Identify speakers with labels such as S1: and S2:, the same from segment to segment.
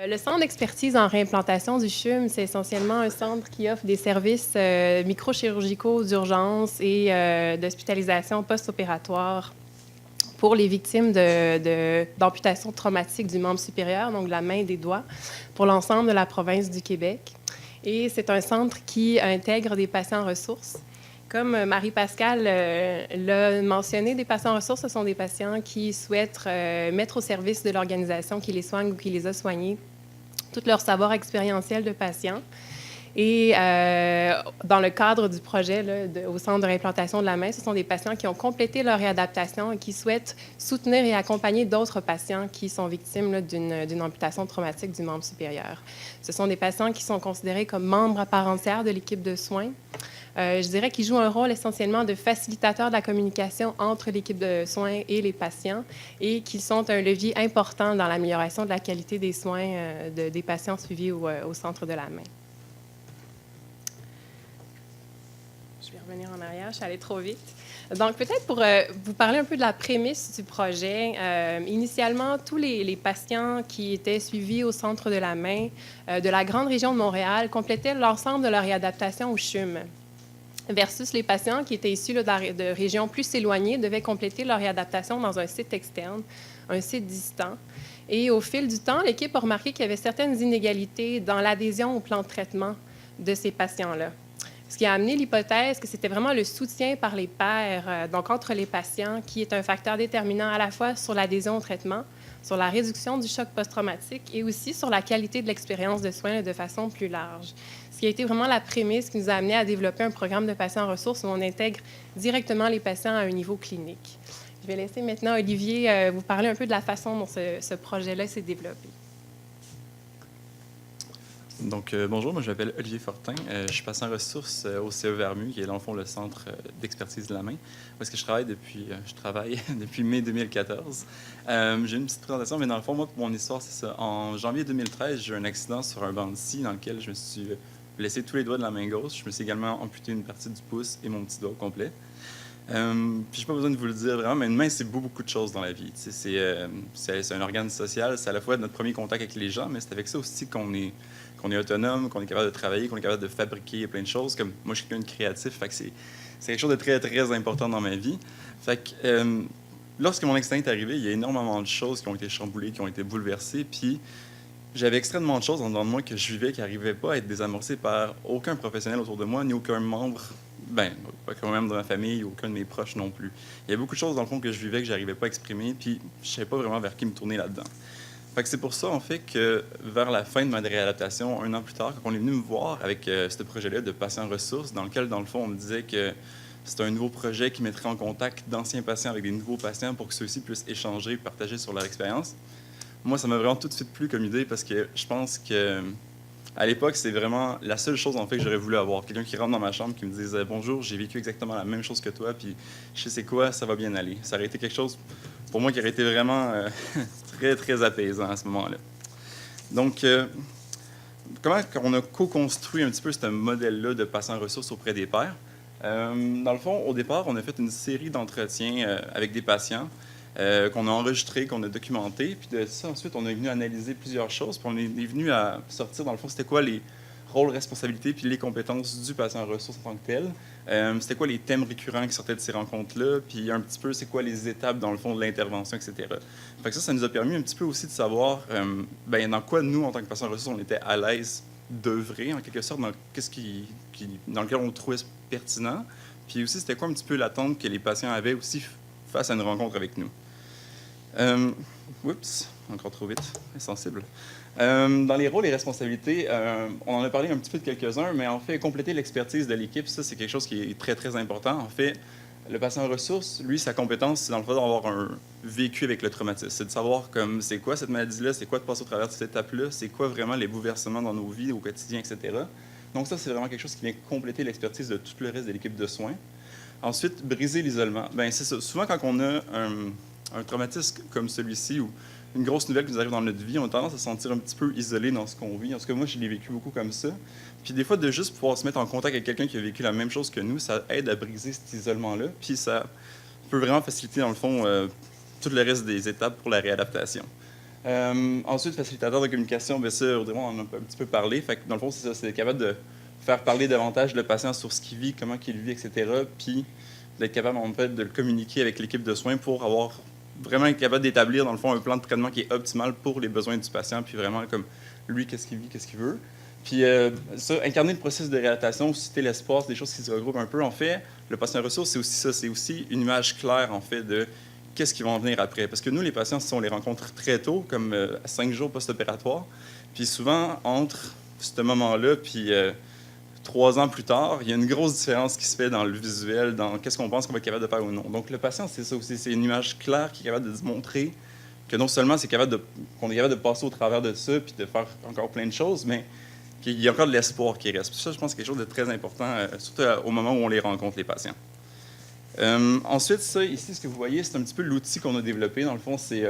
S1: Le centre d'expertise en réimplantation du CHUM, c'est essentiellement un centre qui offre des services microchirurgicaux d'urgence et d'hospitalisation post-opératoire pour les victimes d'amputation traumatique du membre supérieur, donc de la main et des doigts, pour l'ensemble de la province du Québec. Et c'est un centre qui intègre des patients ressources. Comme Marie-Pascale l'a mentionné, des patients ressources, ce sont des patients qui souhaitent mettre au service de l'organisation qui les soigne ou qui les a soignés tout leur savoir expérientiel de patients. Et dans le cadre du projet là, au Centre de réimplantation de la main, ce sont des patients qui ont complété leur réadaptation et qui souhaitent soutenir et accompagner d'autres patients qui sont victimes d'une amputation traumatique du membre supérieur. Ce sont des patients qui sont considérés comme membres à part entière de l'équipe de soins. Je dirais qu'ils jouent un rôle essentiellement de facilitateur de la communication entre l'équipe de soins et les patients et qu'ils sont un levier important dans l'amélioration de la qualité des soins des patients suivis au centre de la main. Je vais revenir en arrière, je suis allée trop vite. Donc, peut-être pour vous parler un peu de la prémisse du projet. Initialement, tous les patients qui étaient suivis au centre de la main de la grande région de Montréal complétaient l'ensemble de leur réadaptation au CHUM, versus les patients qui étaient issus de régions plus éloignées devaient compléter leur réadaptation dans un site externe, un site distant. Et au fil du temps, l'équipe a remarqué qu'il y avait certaines inégalités dans l'adhésion au plan de traitement de ces patients-là. Ce qui a amené l'hypothèse que c'était vraiment le soutien par les pairs, donc entre les patients, qui est un facteur déterminant à la fois sur l'adhésion au traitement, sur la réduction du choc post-traumatique et aussi sur la qualité de l'expérience de soins de façon plus large. Ce qui a été vraiment la prémisse qui nous a amené à développer un programme de patients ressources où on intègre directement les patients à un niveau clinique. Je vais laisser maintenant Olivier vous parler un peu de la façon dont ce projet-là s'est développé.
S2: Donc, bonjour, moi je m'appelle Olivier Fortin. Je suis patient ressources au CE Vermu, qui est dans le fond le centre d'expertise de la main, où est-ce que je travaille depuis mai 2014. J'ai une petite présentation, mais dans le fond, moi, pour mon histoire, c'est ça. En janvier 2013, j'ai eu un accident sur un banc de scie dans lequel je me suis blessé tous les doigts de la main gauche. Je me suis également amputé une partie du pouce et mon petit doigt au complet. Puis, je n'ai pas besoin de vous le dire vraiment, mais une main, c'est beaucoup de choses dans la vie. C'est un organe social, c'est à la fois notre premier contact avec les gens, mais c'est avec ça aussi qu'on est autonome, qu'on est capable de travailler, qu'on est capable de fabriquer plein de choses. Comme moi, je suis quelqu'un de créatif, fait que c'est quelque chose de très important dans ma vie. Fait que, lorsque mon accident est arrivé, il y a énormément de choses qui ont été chamboulées, qui ont été bouleversées, puis j'avais extrêmement de choses en dedans de moi que je vivais qui n'arrivaient pas à être désamorcées par aucun professionnel autour de moi, ni aucun membre, pas quand même de ma famille, aucun de mes proches non plus. Il y a beaucoup de choses dans le fond que je vivais que je n'arrivais pas à exprimer, puis je ne savais pas vraiment vers qui me tourner là-dedans. Fait que c'est pour ça, en fait, que vers la fin de ma réadaptation, un an plus tard, quand on est venu me voir avec ce projet-là de patient ressources, dans lequel, dans le fond, on me disait que c'était un nouveau projet qui mettrait en contact d'anciens patients avec des nouveaux patients pour que ceux-ci puissent échanger et partager sur leur expérience. Moi, ça m'a vraiment tout de suite plu comme idée parce que je pense que à l'époque, c'est vraiment la seule chose en fait que j'aurais voulu avoir. Quelqu'un qui rentre dans ma chambre qui me dise bonjour, j'ai vécu exactement la même chose que toi, puis je sais c'est quoi, ça va bien aller. Ça aurait été quelque chose pour moi qui aurait été vraiment très apaisant à ce moment-là. Donc, comment on a co-construit un petit peu ce modèle-là de patient ressources auprès des pairs? Dans le fond, au départ, on a fait une série d'entretiens avec des patients qu'on a enregistrés, qu'on a documentés. Puis de ça, ensuite, on est venu analyser plusieurs choses. Puis on est venu à sortir, dans le fond, c'était quoi les rôles, responsabilités, puis les compétences du patient ressource en tant que tel. C'était quoi les thèmes récurrents qui sortaient de ces rencontres-là, puis un petit peu, c'est quoi les étapes, dans le fond, de l'intervention, etc. Fait que ça nous a permis un petit peu aussi de savoir dans quoi, nous, en tant que patient ressource, on était à l'aise d'œuvrer, en quelque sorte, dans dans lequel on trouvait pertinent. Puis aussi, c'était quoi un petit peu l'attente que les patients avaient aussi face à une rencontre avec nous. Oups, encore trop vite, insensible. Dans les rôles et responsabilités, on en a parlé un petit peu de quelques-uns, mais en fait, compléter l'expertise de l'équipe, ça, c'est quelque chose qui est très important. En fait, le patient ressource, lui, sa compétence, c'est dans le fait d'avoir un vécu avec le traumatisme. C'est de savoir comme c'est quoi cette maladie-là, c'est quoi de passer au travers de cette étape-là, c'est quoi vraiment les bouleversements dans nos vies au quotidien, etc. Donc ça, c'est vraiment quelque chose qui vient compléter l'expertise de tout le reste de l'équipe de soins. Ensuite, briser l'isolement. Bien, c'est ça. Souvent, quand on a un traumatisme comme celui-ci ou une grosse nouvelle qui nous arrive dans notre vie, on a tendance à se sentir un petit peu isolé dans ce qu'on vit. En tout cas, moi, je l'ai vécu beaucoup comme ça. Puis des fois, de juste pouvoir se mettre en contact avec quelqu'un qui a vécu la même chose que nous, ça aide à briser cet isolement-là. Puis ça peut vraiment faciliter, dans le fond, tout le reste des étapes pour la réadaptation. Ensuite, facilitateur de communication, bien ça, Audrey, on en a un petit peu parlé. Fait que dans le fond, c'est ça, c'est capable de faire parler davantage le patient sur ce qu'il vit, comment il vit, etc. Puis d'être capable, en fait, de le communiquer avec l'équipe de soins pour avoir vraiment être capable d'établir, dans le fond, un plan de traitement qui est optimal pour les besoins du patient, puis vraiment, comme lui, qu'est-ce qu'il vit, qu'est-ce qu'il veut. Puis ça, incarner le processus de réadaptation, susciter l'espoir, c'est des choses qui se regroupent un peu. En fait, le patient ressource, c'est aussi ça, c'est aussi une image claire, en fait, de qu'est-ce qui va en venir après. Parce que nous, les patients, si on les rencontre très tôt, comme à 5 jours post-opératoire, puis souvent, entre ce moment-là, puis 3 ans plus tard, il y a une grosse différence qui se fait dans le visuel, dans qu'est-ce qu'on pense qu'on va être capable de faire ou non. Donc, le patient, c'est ça aussi, c'est une image claire qui est capable de se montrer que non seulement qu'on est capable de passer au travers de ça, puis de faire encore plein de choses, mais qu'il y a encore de l'espoir qui reste. Puis ça, je pense, c'est quelque chose de très important, surtout au moment où on les rencontre, les patients. Ensuite, ça, ici, ce que vous voyez, c'est un petit peu l'outil qu'on a développé. Dans le fond, c'est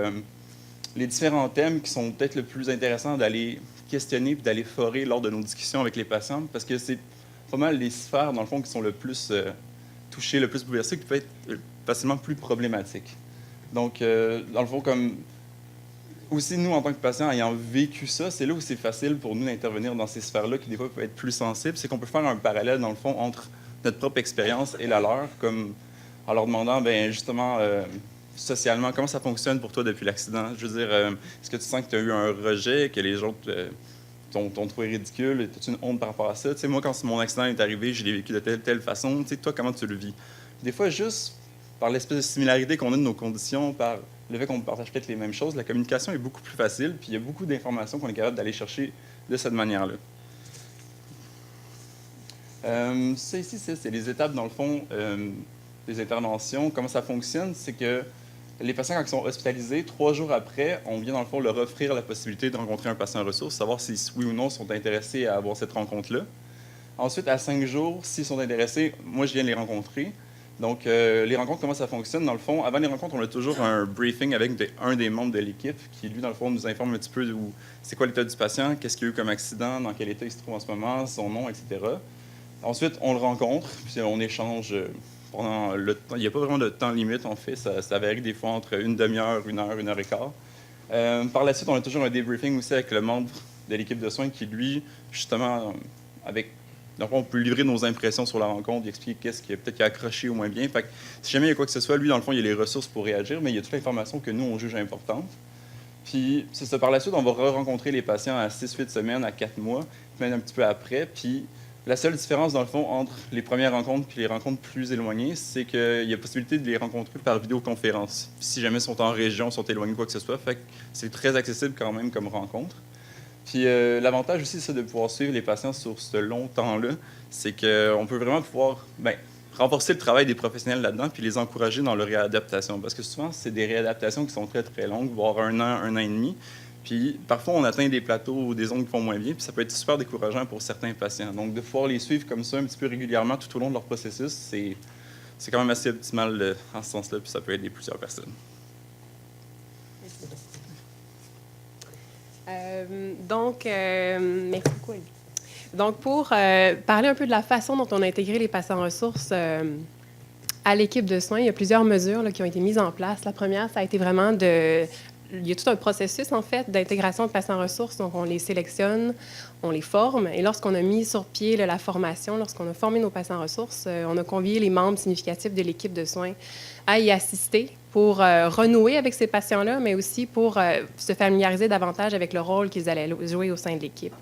S2: les différents thèmes qui sont peut-être le plus intéressants d'aller questionner puis d'aller forer lors de nos discussions avec les patients, parce que c'est pas mal les sphères, dans le fond, qui sont le plus touchées, le plus bouleversées, qui peuvent être facilement plus problématiques. Donc, dans le fond, comme aussi, nous, en tant que patients, ayant vécu ça, c'est là où c'est facile pour nous d'intervenir dans ces sphères-là qui, des fois, peuvent être plus sensibles. C'est qu'on peut faire un parallèle, dans le fond, entre notre propre expérience et la leur, comme en leur demandant, bien, justement, socialement, comment ça fonctionne pour toi depuis l'accident? Je veux dire, est-ce que tu sens que tu as eu un rejet, que les autres t'ont trouvé ridicule? As-tu une honte par rapport à ça? Tu sais, moi, quand mon accident est arrivé, je l'ai vécu de telle façon. Tu sais, toi, comment tu le vis? Des fois, juste par l'espèce de similarité qu'on a de nos conditions, par le fait qu'on partage peut-être les mêmes choses, la communication est beaucoup plus facile, puis il y a beaucoup d'informations qu'on est capable d'aller chercher de cette manière-là. Ça ici, c'est les étapes, dans le fond, des interventions. Comment ça fonctionne, c'est que les patients, quand ils sont hospitalisés, 3 jours après, on vient, dans le fond, leur offrir la possibilité de rencontrer un patient ressource, savoir si oui ou non sont intéressés à avoir cette rencontre-là. Ensuite, à 5 jours, s'ils sont intéressés, moi, je viens les rencontrer. Donc, les rencontres, comment ça fonctionne? Dans le fond, avant les rencontres, on a toujours un briefing avec un des membres de l'équipe qui, lui, dans le fond, nous informe un petit peu de c'est quoi l'état du patient, qu'est-ce qu'il y a eu comme accident, dans quel état il se trouve en ce moment, son nom, etc. Ensuite, on le rencontre, puis on échange pendant le temps. Il n'y a pas vraiment de temps limite, en fait. Ça varie des fois entre une demi-heure, 1 heure et quart. Par la suite, on a toujours un débriefing aussi avec le membre de l'équipe de soins qui, lui, justement, donc, on peut livrer nos impressions sur la rencontre, expliquer qu'est-ce qui a peut-être accroché ou moins bien. Fait que, si jamais il y a quoi que ce soit, lui, dans le fond, il y a les ressources pour réagir, mais il y a toute l'information que nous, on juge importante. Puis, c'est ça. Par la suite, on va re-rencontrer les patients à 6-8 semaines, à 4 mois, même un petit peu après. Puis, la seule différence, dans le fond, entre les premières rencontres et les rencontres plus éloignées, c'est qu'il y a possibilité de les rencontrer par vidéoconférence. Puis, si jamais ils sont en région, sont éloignés, quoi que ce soit. Fait que c'est très accessible quand même comme rencontre. Puis l'avantage aussi, c'est de pouvoir suivre les patients sur ce long temps-là, c'est qu'on peut vraiment pouvoir renforcer le travail des professionnels là-dedans puis les encourager dans leur réadaptation. Parce que souvent, c'est des réadaptations qui sont très, très longues, voire 1 an et demi. Puis parfois, on atteint des plateaux ou des zones qui vont moins bien, puis ça peut être super décourageant pour certains patients. Donc, de pouvoir les suivre comme ça un petit peu régulièrement tout au long de leur processus, c'est quand même assez optimal en ce sens-là, puis ça peut aider plusieurs personnes.
S1: Merci beaucoup, Olivier. Donc, pour parler un peu de la façon dont on a intégré les patients ressources à l'équipe de soins, il y a plusieurs mesures là, qui ont été mises en place. La première, ça a été vraiment il y a tout un processus, en fait, d'intégration de patients ressources. Donc, on les sélectionne, on les forme. Et lorsqu'on a mis sur pied la formation, lorsqu'on a formé nos patients ressources, on a convié les membres significatifs de l'équipe de soins à y assister pour renouer avec ces patients-là, mais aussi pour se familiariser davantage avec le rôle qu'ils allaient jouer au sein de l'équipe.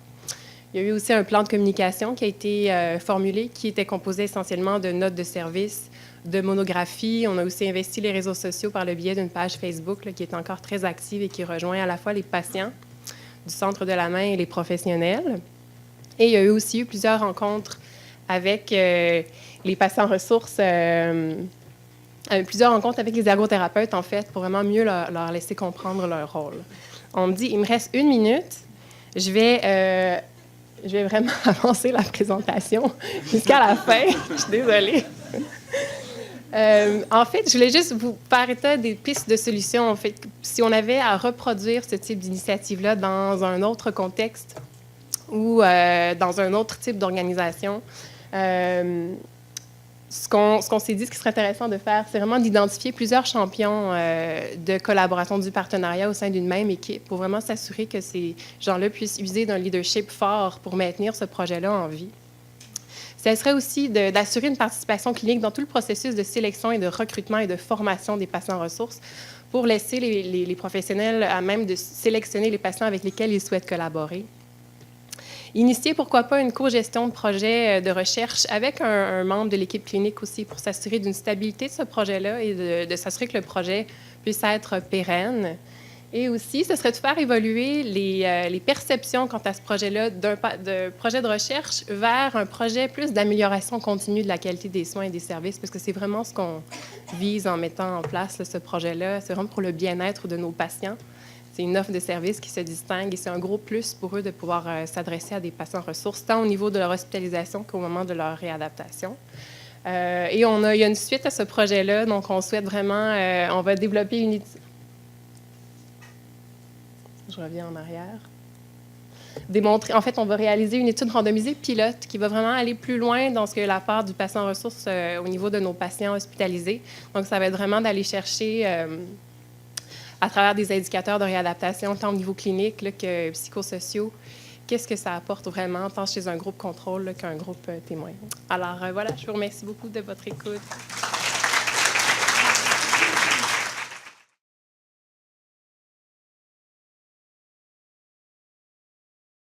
S1: Il y a eu aussi un plan de communication qui a été formulé, qui était composé essentiellement de notes de service, de monographies. On a aussi investi les réseaux sociaux par le biais d'une page Facebook là, qui est encore très active et qui rejoint à la fois les patients du Centre de la main et les professionnels. Et il y a eu aussi plusieurs rencontres avec les patients ressources, plusieurs rencontres avec les ergothérapeutes, en fait, pour vraiment mieux leur laisser comprendre leur rôle. On me dit, il me reste 1 minute. Je vais vraiment avancer la présentation jusqu'à la fin. Je suis désolée. En fait, je voulais juste vous faire état des pistes de solutions. En fait, si on avait à reproduire ce type d'initiative-là dans un autre contexte ou dans un autre type d'organisation, ce qu'on s'est dit, ce qui serait intéressant de faire, c'est vraiment d'identifier plusieurs champions de collaboration du partenariat au sein d'une même équipe pour vraiment s'assurer que ces gens-là puissent user d'un leadership fort pour maintenir ce projet-là en vie. Ce serait aussi d'assurer une participation clinique dans tout le processus de sélection et de recrutement et de formation des patients ressources pour laisser les professionnels à même de sélectionner les patients avec lesquels ils souhaitent collaborer. Initier, pourquoi pas, une co-gestion de projet de recherche avec un membre de l'équipe clinique aussi pour s'assurer d'une stabilité de ce projet-là et de s'assurer que le projet puisse être pérenne. Et aussi, ce serait de faire évoluer les perceptions quant à ce projet-là de projet de recherche vers un projet plus d'amélioration continue de la qualité des soins et des services, parce que c'est vraiment ce qu'on vise en mettant en place là, ce projet-là. C'est vraiment pour le bien-être de nos patients. C'est une offre de services qui se distingue et c'est un gros plus pour eux de pouvoir s'adresser à des patients ressources, tant au niveau de leur hospitalisation qu'au moment de leur réadaptation. Et il y a une suite à ce projet-là, donc on souhaite vraiment, on va développer une étude. Je reviens en arrière. En fait, on va réaliser une étude randomisée pilote qui va vraiment aller plus loin dans ce que la part du patient ressource au niveau de nos patients hospitalisés. Donc, ça va être vraiment d'aller chercher, à travers des indicateurs de réadaptation, tant au niveau clinique là, que psychosociaux, qu'est-ce que ça apporte vraiment, tant chez un groupe contrôle là, qu'un groupe témoin. Alors, voilà, je vous remercie beaucoup de votre écoute.